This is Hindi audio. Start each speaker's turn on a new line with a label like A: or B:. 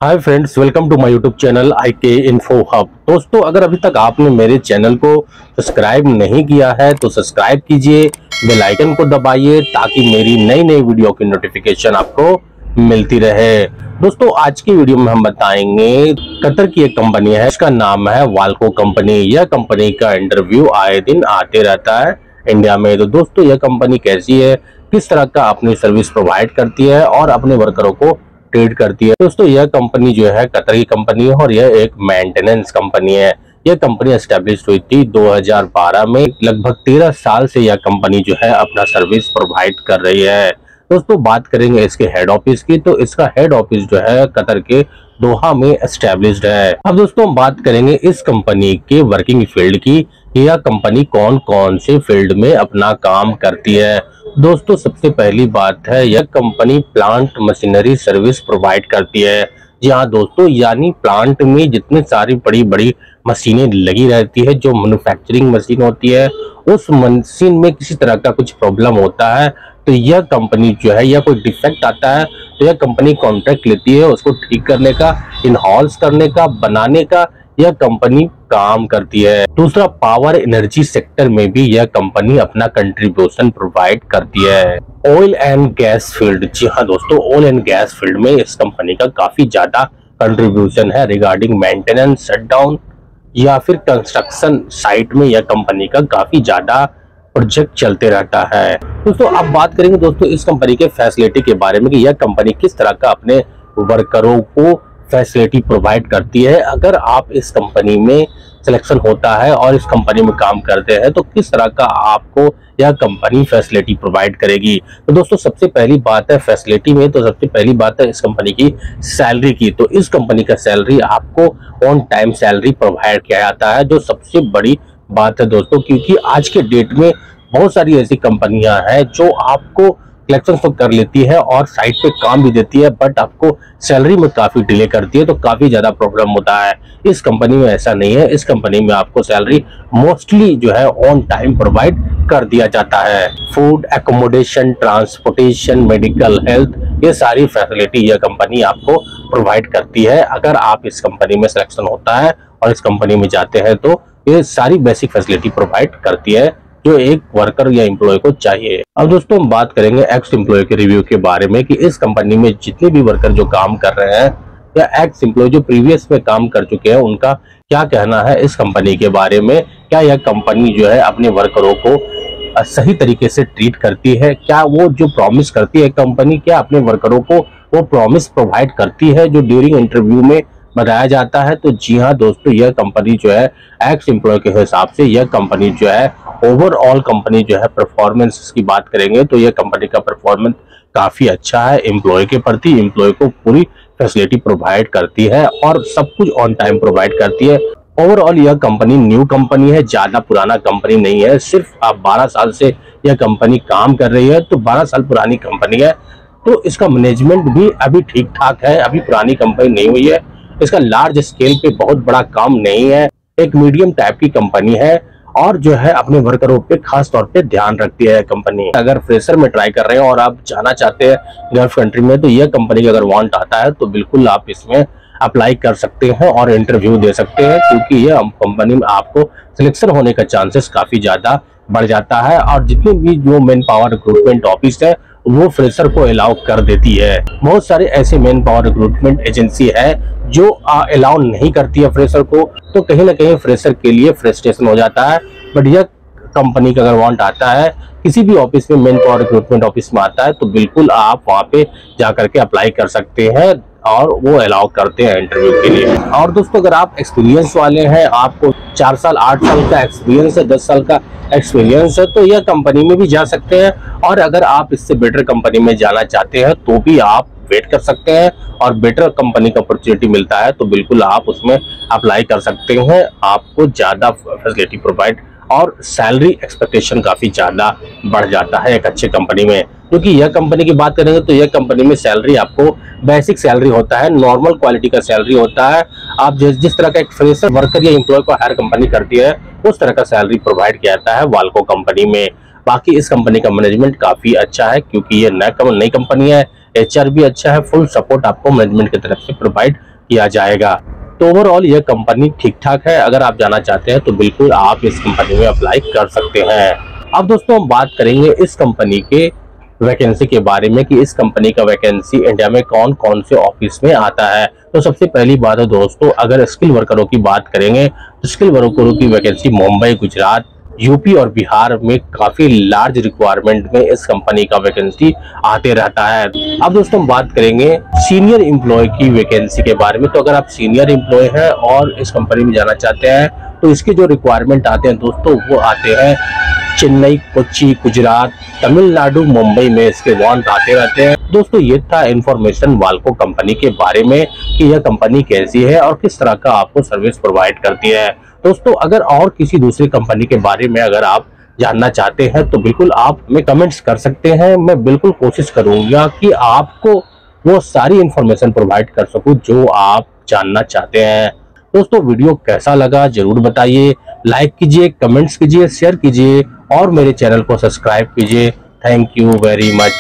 A: Hi friends, welcome to my YouTube channel IK info hub. दोस्तों, अगर अभी तक आपने मेरे चैनल को सब्सक्राइब नहीं किया है तो सब्सक्राइब कीजिए, बेल आइकन को दबाइए ताकि मेरी नई नई वीडियो की नोटिफिकेशन आपको मिलती रहे। दोस्तों, आज की वीडियो में हम बताएंगे कतर की एक कंपनी है, इसका नाम है वाल्को कंपनी। यह कंपनी का इंटरव्यू आए दिन आते रहता है इंडिया में। तो दोस्तों, यह कंपनी कैसी है, किस तरह का अपनी सर्विस प्रोवाइड करती है और अपने वर्करों को ट्रेड करती है। दोस्तों, यह कंपनी जो है कतर की कंपनी है और यह एक मेंटेनेंस कंपनी है। यह कंपनी एस्टेब्लिश हुई थी 2012 में। लगभग 13 साल से यह कंपनी जो है अपना सर्विस प्रोवाइड कर रही है। दोस्तों, बात करेंगे इसके हेड ऑफिस की, तो इसका हेड ऑफिस जो है कतर के दोहा में एस्टेब्लिश्ड है। अब दोस्तों, बात करेंगे इस कंपनी के वर्किंग फील्ड की, यह कंपनी कौन कौन से फील्ड में अपना काम करती है। दोस्तों, सबसे पहली बात है, यह company plant machinery service provide करती है। जी हाँ दोस्तों, यानी प्लांट में जितनी सारी बड़ी बड़ी मशीनें लगी रहती है, जो मैन्युफैक्चरिंग मशीन होती है, उस मशीन में किसी तरह का कुछ प्रॉब्लम होता है तो यह कंपनी जो है, या कोई डिफेक्ट आता है तो यह कंपनी कॉन्ट्रैक्ट लेती है उसको ठीक करने का, इनहाउस करने का, बनाने का यह कंपनी काम करती है। दूसरा, पावर एनर्जी सेक्टर में भी यह कंपनी अपना कंट्रीब्यूशन प्रोवाइड करती है। ऑयल एंड गैस फील्ड, जी हाँ दोस्तों, ऑयल एंड गैस फील्ड में इस कंपनी का काफी ज्यादा कंट्रीब्यूशन है। रिगार्डिंग मेंटेनेंस, शटडाउन या फिर कंस्ट्रक्शन साइट में यह कंपनी का काफी ज्यादा प्रोजेक्ट चलते रहता है। दोस्तों, अब बात करेंगे दोस्तों इस कंपनी के फैसिलिटी के बारे में कि यह कंपनी किस तरह का अपने वर्करों को फैसिलिटी प्रोवाइड करती है। अगर आप इस कंपनी में सिलेक्शन होता है और इस कंपनी में काम करते हैं तो किस तरह का आपको यह कंपनी फैसिलिटी प्रोवाइड करेगी। तो दोस्तों, सबसे पहली बात है फैसिलिटी में, तो सबसे पहली बात है इस कंपनी की सैलरी की। तो इस कंपनी का सैलरी आपको ऑन टाइम सैलरी प्रोवाइड किया जाता है, जो सबसे बड़ी बात है दोस्तों, क्योंकि आज के डेट में बहुत सारी ऐसी कंपनियां हैं जो आपको कलेक्शन तो कर लेती है और साइट पे काम भी देती है, बट आपको सैलरी में काफी डिले करती है, तो काफी ज्यादा प्रॉब्लम होता है। इस कंपनी में ऐसा नहीं है। इस कंपनी में आपको सैलरी मोस्टली जो है ऑन टाइम प्रोवाइड कर दिया जाता है। Food, accommodation, transportation, medical, health, ये सारी फैसिलिटी यह कंपनी आपको प्रोवाइड करती है। अगर आप इस कंपनी में सिलेक्शन होता है और इस कंपनी में जाते हैं तो ये सारी बेसिक फैसिलिटी प्रोवाइड करती है जो एक वर्कर या एम्प्लॉय को चाहिए। अब दोस्तों, हम बात करेंगे एक्स एम्प्लॉय के रिव्यू के बारे में कि इस कंपनी में जितने भी वर्कर जो काम कर रहे हैं या एक्स एम्प्लॉय जो प्रीवियस में काम कर चुके हैं, उनका क्या कहना है इस कंपनी के बारे में। क्या यह कंपनी जो है अपने वर्करों को सही तरीके से ट्रीट करती है, क्या वो जो प्रॉमिस करती है कंपनी, क्या अपने वर्करों को वो प्रॉमिस प्रोवाइड करती है जो ड्यूरिंग इंटरव्यू में बताया जाता है। तो जी हाँ दोस्तों, यह कंपनी जो है एक्स एम्प्लॉय के हिसाब से यह कंपनी जो है ओवरऑल कंपनी जो है परफॉर्मेंस की बात करेंगे तो यह कंपनी का परफॉर्मेंस काफी अच्छा है। एम्प्लॉय के प्रति एम्प्लॉय को पूरी फैसिलिटी प्रोवाइड करती है और सब कुछ ऑन टाइम प्रोवाइड करती है। ओवरऑल यह कंपनी न्यू कंपनी है, ज्यादा पुराना कंपनी नहीं है। सिर्फ आप 12 साल से यह कंपनी काम कर रही है, तो 12 साल पुरानी कंपनी है, तो इसका मैनेजमेंट भी अभी ठीक ठाक है, अभी पुरानी कंपनी नहीं हुई है। इसका लार्ज स्केल पे बहुत बड़ा काम नहीं है, एक मीडियम टाइप की कंपनी है और जो है अपने वर्करों पे खास तौर पे ध्यान रखती है कंपनी। अगर फ्रेशर में ट्राई कर रहे हैं और आप जाना चाहते हैं गल्फ कंट्री में, तो यह कंपनी का अगर वांट आता है तो बिल्कुल आप इसमें अप्लाई कर सकते हैं और इंटरव्यू दे सकते हैं, क्योंकि यह कंपनी में आपको सिलेक्शन होने का चांसेस काफी ज्यादा बढ़ जाता है। और जितने भी जो मैन पावर रिक्रूटमेंट ऑफिस है वो फ्रेशर को अलाउ कर देती है। बहुत सारे ऐसे मैन पावर रिक्रूटमेंट एजेंसी है जो अलाउ नहीं करती है फ्रेशर को, तो कहीं ना कहीं फ्रेशर के लिए फ्रस्ट्रेशन हो जाता है। बट यह कंपनी का अगर वांट आता है किसी भी ऑफिस में, मैन पावर रिक्रूटमेंट ऑफिस में आता है, तो बिल्कुल आप वहां पे जाकर के अप्लाई कर सकते हैं और वो अलाउ करते हैं इंटरव्यू के लिए। और दोस्तों, अगर आप एक्सपीरियंस वाले हैं, आपको 4 साल 8 साल का एक्सपीरियंस है, 10 साल का एक्सपीरियंस है, तो यह कंपनी में भी जा सकते हैं। और अगर आप इससे बेटर कंपनी में जाना चाहते हैं तो भी आप वेट कर सकते हैं और बेटर कंपनी का अपॉर्चुनिटी मिलता है तो बिल्कुल आप उसमें अप्लाई कर सकते हैं। आपको ज्यादा फैसिलिटी प्रोवाइड और सैलरी एक्सपेक्टेशन काफी ज्यादा बढ़ जाता है एक अच्छे कंपनी में। क्योंकि यह कंपनी की बात करेंगे तो यह कंपनी में सैलरी आपको बेसिक सैलरी होता है, नॉर्मल क्वालिटी का सैलरी होता है। आप जिस तरह का एक फ्रेशर वर्कर या एम्प्लॉय को हायर कंपनी करती है, उस तरह का सैलरी प्रोवाइड किया जाता है वाल्को कंपनी में। बाकी इस कंपनी का मैनेजमेंट काफी अच्छा है, क्योंकि ये नई कंपनी है, HR भी अच्छा है, फुल सपोर्ट आपको मैनेजमेंट की तरफ से प्रोवाइड किया जाएगा। तो ओवरऑल यह कंपनी ठीक ठाक है। अगर आप जाना चाहते हैं तो बिल्कुल आप इस कंपनी में अप्लाई कर सकते हैं। अब दोस्तों हम बात करेंगे इस कंपनी के वैकेंसी के बारे में कि इस कंपनी का वैकेंसी इंडिया में कौन कौन से ऑफिस में आता है। तो सबसे पहली बात है दोस्तों, अगर स्किल वर्करों की बात करेंगे तो स्किल वर्करों की वैकेंसी मुंबई, गुजरात, यूपी और बिहार में काफी लार्ज रिक्वायरमेंट में इस कंपनी का वैकेंसी आते रहता है। अब दोस्तों हम बात करेंगे सीनियर एम्प्लॉय की वैकेंसी के बारे में। तो अगर आप सीनियर एम्प्लॉय हैं और इस कंपनी में जाना चाहते हैं तो इसके जो रिक्वायरमेंट आते हैं दोस्तों वो आते हैं चेन्नई, कोच्चि, गुजरात, तमिलनाडु, मुंबई में इसके वांट आते रहते हैं। दोस्तों ये था इंफॉर्मेशन वाल्को कंपनी के बारे में कि यह कंपनी कैसी है और किस तरह का आपको सर्विस प्रोवाइड करती है। दोस्तों अगर और किसी दूसरी कंपनी के बारे में अगर आप जानना चाहते हैं तो बिल्कुल आप हमें कमेंट्स कर सकते हैं। मैं बिल्कुल कोशिश करूंगा कि आपको वो सारी इंफॉर्मेशन प्रोवाइड कर सकूं जो आप जानना चाहते हैं। दोस्तों वीडियो कैसा लगा जरूर बताइए, लाइक कीजिए, कमेंट्स कीजिए, शेयर कीजिए और मेरे चैनल को सब्सक्राइब कीजिए। Thank you very much.